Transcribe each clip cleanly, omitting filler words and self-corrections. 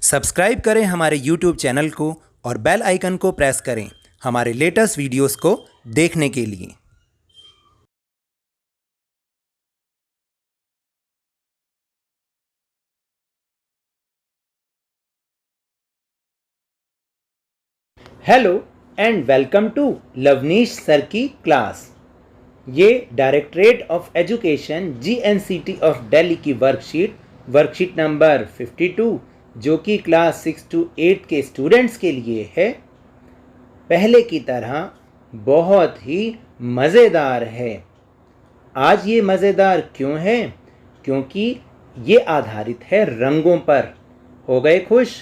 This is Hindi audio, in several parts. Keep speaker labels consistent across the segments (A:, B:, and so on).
A: सब्सक्राइब करें हमारे YouTube चैनल को और बेल आइकन को प्रेस करें हमारे लेटेस्ट वीडियोस को देखने के लिए। Hello and welcome to Lovneesh sir की क्लास। ये directorate of education GNCT of Delhi की वर्कशीट नंबर 52 जो कि क्लास 6 to 8 के स्टूडेंट्स के लिए है, पहले की तरह बहुत ही मज़ेदार है। आज ये मज़ेदार क्यों है? क्योंकि ये आधारित है रंगों पर। हो गए खुश?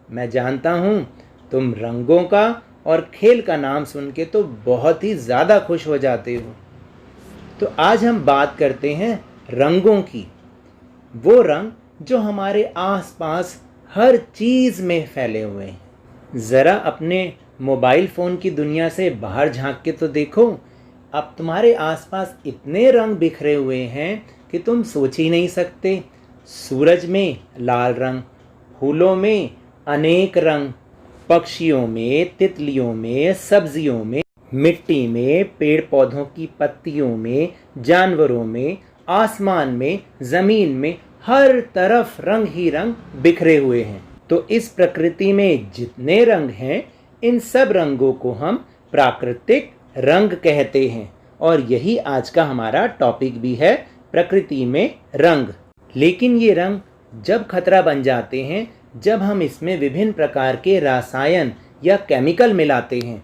A: मैं जानता हूँ तुम रंगों का और खेल का नाम सुन के तो बहुत ही ज़्यादा खुश हो जाते हो। तो आज हम बात करते हैं रंगों की। वो रंग जो हमारे आसपास हर चीज़ में फैले हुए हैं। ज़रा अपने मोबाइल फ़ोन की दुनिया से बाहर झांक के तो देखो, अब तुम्हारे आसपास इतने रंग बिखरे हुए हैं कि तुम सोच ही नहीं सकते। सूरज में लाल रंग, फूलों में अनेक रंग, पक्षियों में, तितलियों में, सब्जियों में, मिट्टी में, पेड़ पौधों की पत्तियों में, जानवरों में, आसमान में, ज़मीन में, हर तरफ रंग ही रंग बिखरे हुए हैं। तो इस प्रकृति में जितने रंग हैं, इन सब रंगों को हम प्राकृतिक रंग कहते हैं और यही आज का हमारा टॉपिक भी है, प्रकृति में रंग। लेकिन ये रंग जब खतरा बन जाते हैं, जब हम इसमें विभिन्न प्रकार के रसायन या केमिकल मिलाते हैं।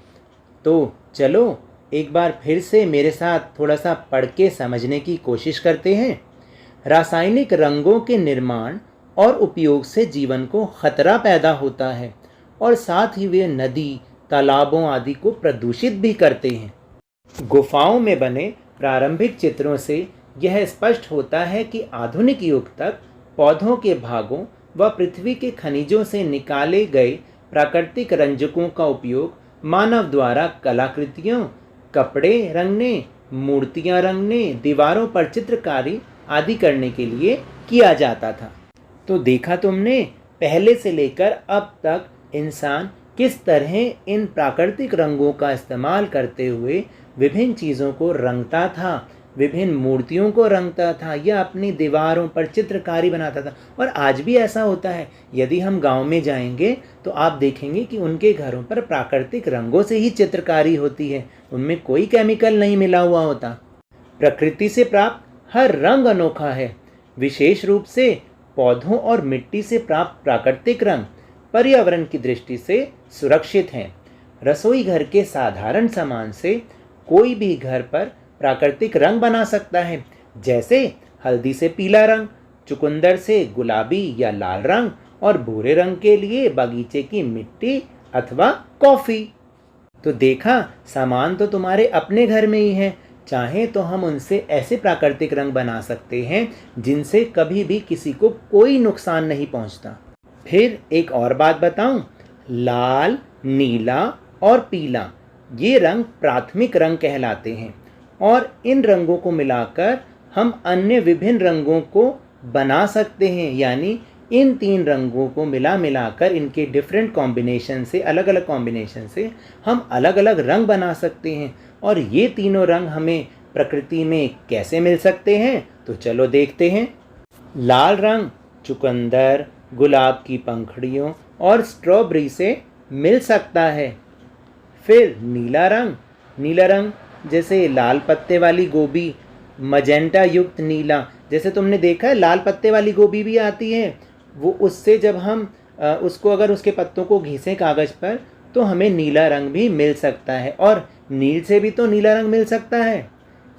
A: तो चलो एक बार फिर से मेरे साथ थोड़ा सा पढ़ के समझने की कोशिश करते हैं। रासायनिक रंगों के निर्माण और उपयोग से जीवन को खतरा पैदा होता है और साथ ही वे नदी, तालाबों आदि को प्रदूषित भी करते हैं। गुफाओं में बने प्रारंभिक चित्रों से यह स्पष्ट होता है कि आधुनिक युग तक पौधों के भागों व पृथ्वी के खनिजों से निकाले गए प्राकृतिक रंजकों का उपयोग मानव द्वारा कलाकृतियों, कपड़े रंगने, मूर्तियां रंगने, दीवारों पर चित्रकारी आदि करने के लिए किया जाता था। तो देखा तुमने, पहले से लेकर अब तक इंसान किस तरह इन प्राकृतिक रंगों का इस्तेमाल करते हुए विभिन्न चीज़ों को रंगता था, विभिन्न मूर्तियों को रंगता था या अपनी दीवारों पर चित्रकारी बनाता था। और आज भी ऐसा होता है। यदि हम गांव में जाएंगे तो आप देखेंगे कि उनके घरों पर प्राकृतिक रंगों से ही चित्रकारी होती है, उनमें कोई केमिकल नहीं मिला हुआ होता। प्रकृति से प्राप्त हर रंग अनोखा है। विशेष रूप से पौधों और मिट्टी से प्राप्त प्राकृतिक रंग पर्यावरण की दृष्टि से सुरक्षित हैं। रसोई घर के साधारण सामान से कोई भी घर पर प्राकृतिक रंग बना सकता है, जैसे हल्दी से पीला रंग, चुकंदर से गुलाबी या लाल रंग और भूरे रंग के लिए बगीचे की मिट्टी अथवा कॉफ़ी। तो देखा, सामान तो तुम्हारे अपने घर में ही है। चाहे तो हम उनसे ऐसे प्राकृतिक रंग बना सकते हैं जिनसे कभी भी किसी को कोई नुकसान नहीं पहुंचता। फिर एक और बात बताऊं, लाल, नीला और पीला ये रंग प्राथमिक रंग कहलाते हैं और इन रंगों को मिलाकर हम अन्य विभिन्न रंगों को बना सकते हैं। यानी इन तीन रंगों को मिलाकर इनके डिफरेंट कॉम्बिनेशन से, अलग अलग कॉम्बिनेशन से हम अलग अलग रंग बना सकते हैं। और ये तीनों रंग हमें प्रकृति में कैसे मिल सकते हैं, तो चलो देखते हैं। लाल रंग चुकंदर, गुलाब की पंखुड़ियों और स्ट्रॉबेरी से मिल सकता है। फिर नीला रंग जैसे लाल पत्ते वाली गोभी, मजेंटा युक्त नीला, जैसे तुमने देखा है लाल पत्ते वाली गोभी भी आती है, वो उससे जब हम उसको अगर उसके पत्तों को घिसें कागज़ पर तो हमें नीला रंग भी मिल सकता है। और नील से भी तो नीला रंग मिल सकता है।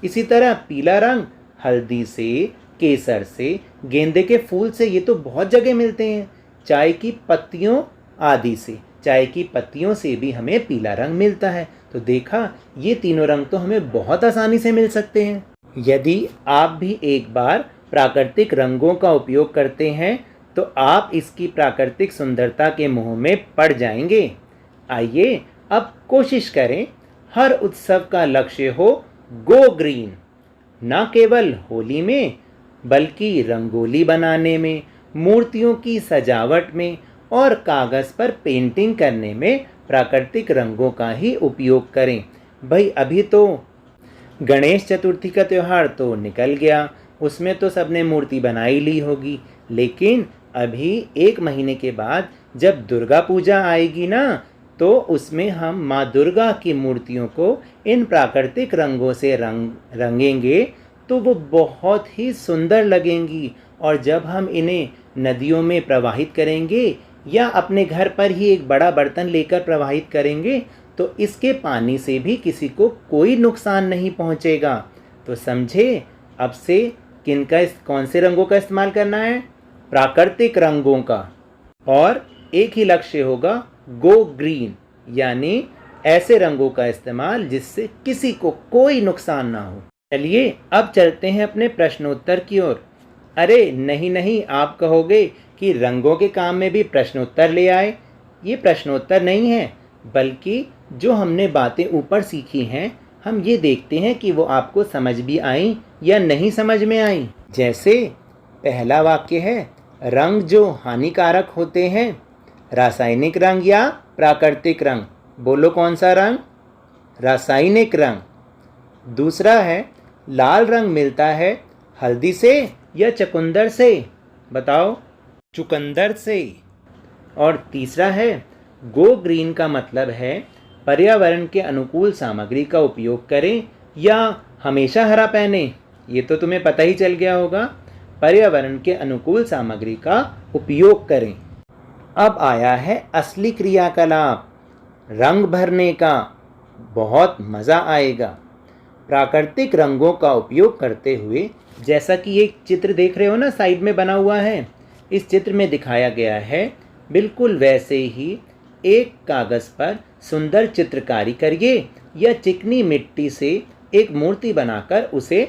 A: इसी तरह पीला रंग हल्दी से, केसर से, गेंदे के फूल से, ये तो बहुत जगह मिलते हैं। चाय की पत्तियों आदि से, चाय की पत्तियों से भी हमें पीला रंग मिलता है। तो देखा, ये तीनों रंग तो हमें बहुत आसानी से मिल सकते हैं। यदि आप भी एक बार प्राकृतिक रंगों का उपयोग करते हैं तो आप इसकी प्राकृतिक सुंदरता के मोह में पड़ जाएंगे। आइए अब कोशिश करें, हर उत्सव का लक्ष्य हो गो ग्रीन। न केवल होली में बल्कि रंगोली बनाने में, मूर्तियों की सजावट में और कागज़ पर पेंटिंग करने में प्राकृतिक रंगों का ही उपयोग करें। भाई अभी तो गणेश चतुर्थी का त्यौहार तो निकल गया, उसमें तो सबने मूर्ति बना ही ली होगी, लेकिन अभी 1 महीने के बाद जब दुर्गा पूजा आएगी ना, तो उसमें हम माँ दुर्गा की मूर्तियों को इन प्राकृतिक रंगों से रंगेंगे तो वो बहुत ही सुंदर लगेंगी। और जब हम इन्हें नदियों में प्रवाहित करेंगे या अपने घर पर ही एक बड़ा बर्तन लेकर प्रवाहित करेंगे तो इसके पानी से भी किसी को कोई नुकसान नहीं पहुंचेगा। तो समझे अब से कौन से रंगों का इस्तेमाल करना है? प्राकृतिक रंगों का। और एक ही लक्ष्य होगा, गो ग्रीन, यानी ऐसे रंगों का इस्तेमाल जिससे किसी को कोई नुकसान ना हो। चलिए अब चलते हैं अपने प्रश्नोत्तर की ओर। अरे नहीं नहीं, आप कहोगे कि रंगों के काम में भी प्रश्नोत्तर ले आए। ये प्रश्नोत्तर नहीं है, बल्कि जो हमने बातें ऊपर सीखी हैं हम ये देखते हैं कि वो आपको समझ भी आई या नहीं समझ में आई। जैसे पहला वाक्य है, रंग जो हानिकारक होते हैं, रासायनिक रंग या प्राकृतिक रंग? बोलो कौन सा रंग? रासायनिक रंग। दूसरा है, लाल रंग मिलता है हल्दी से या चुकंदर से? बताओ। चुकंदर से। और तीसरा है, गो ग्रीन का मतलब है पर्यावरण के अनुकूल सामग्री का उपयोग करें या हमेशा हरा पहने? ये तो तुम्हें पता ही चल गया होगा, पर्यावरण के अनुकूल सामग्री का उपयोग करें। अब आया है असली क्रियाकलाप, रंग भरने का। बहुत मज़ा आएगा। प्राकृतिक रंगों का उपयोग करते हुए, जैसा कि ये चित्र देख रहे हो ना साइड में बना हुआ है, इस चित्र में दिखाया गया है, बिल्कुल वैसे ही एक कागज़ पर सुंदर चित्रकारी करिए या चिकनी मिट्टी से एक मूर्ति बनाकर उसे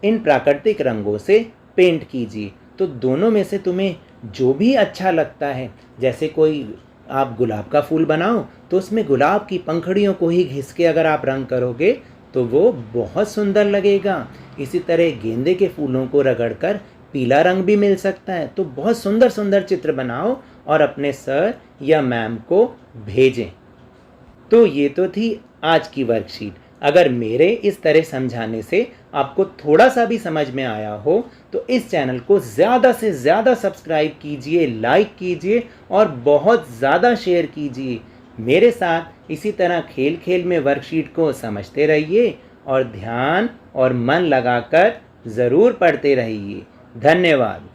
A: इन प्राकृतिक रंगों से पेंट कीजिए। तो दोनों में से तुम्हें जो भी अच्छा लगता है, जैसे कोई आप गुलाब का फूल बनाओ तो उसमें गुलाब की पंखुड़ियों को ही घिस के अगर आप रंग करोगे तो वो बहुत सुंदर लगेगा। इसी तरह गेंदे के फूलों को रगड़कर पीला रंग भी मिल सकता है। तो बहुत सुंदर सुंदर चित्र बनाओ और अपने सर या मैम को भेजें। तो ये तो थी आज की वर्कशीट। अगर मेरे इस तरह समझाने से आपको थोड़ा सा भी समझ में आया हो तो इस चैनल को ज़्यादा से ज़्यादा सब्सक्राइब कीजिए, लाइक कीजिए और बहुत ज़्यादा शेयर कीजिए। मेरे साथ इसी तरह खेल खेल में वर्कशीट को समझते रहिए और ध्यान और मन लगाकर ज़रूर पढ़ते रहिए। धन्यवाद।